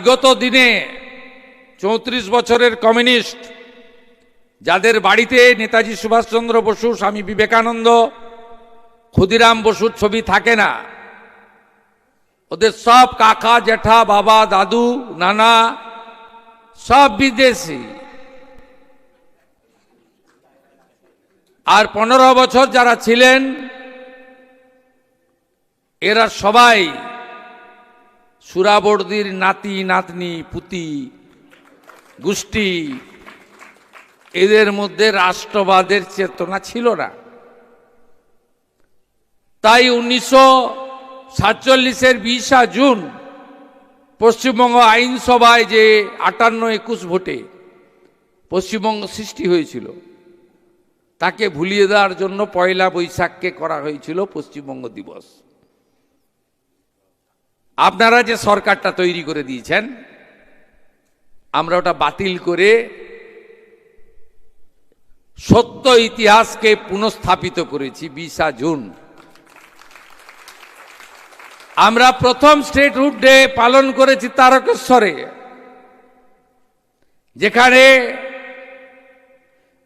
বিগত দিনে 34 বছরের কমিউনিস্ট যাদের বাড়িতে নেতাজি সুভাষচন্দ্র বসু, স্বামী বিবেকানন্দ, ক্ষুদিরাম বসুর ছবি থাকে না, ওদের সব কাকা, জ্যাঠা, বাবা, দাদু, নানা সব বিদেশি। আর 15 বছর যারা ছিলেন এরা সবাই সুরাবর্দীর নাতি, নাতনি, পুতি গোষ্ঠী। এদের মধ্যে রাষ্ট্রবাদের চেতনা ছিল না। তাই 1947-এর 20 জুন পশ্চিমবঙ্গ আইনসভায় যে 58-21 ভোটে পশ্চিমবঙ্গ সৃষ্টি হয়েছিল, তাকে ভুলিয়ে দেওয়ার জন্য 1 বৈশাখকে করা হয়েছিল পশ্চিমবঙ্গ দিবস। আপনারা যে সরকারটা তৈরি করে দিয়েছেন, আমরা ওটা বাতিল করে সত্য ইতিহাসকে পুনঃস্থাপিত করেছি। 20 জুন আমরা প্রথম স্টেটহুড ডে পালন করেছি তারকেশ্বরে, যেখানে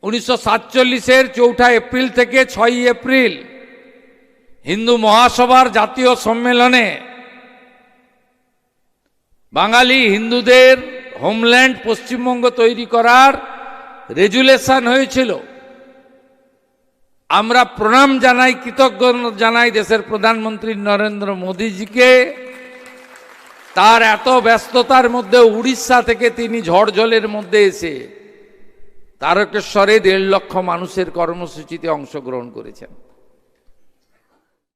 1947-এর 4 এপ্রিল থেকে 6 এপ্রিল হিন্দু মহাসভার জাতীয় সম্মেলনে বাঙালি হিন্দুদের হোমল্যান্ড পশ্চিমবঙ্গ তৈরি করার রেজুলেশন হয়েছিল। আমরা প্রণাম জানাই, কৃতজ্ঞতা জানাই দেশের প্রধানমন্ত্রী নরেন্দ্র মোদীজিকে। তার এত ব্যস্ততার মধ্যে উড়িষ্যা থেকে তিনি ঝড় জলের মধ্যে এসে তারকেশ্বরে 1.5 লক্ষ মানুষের কর্মসূচিতে অংশগ্রহণ করেছেন।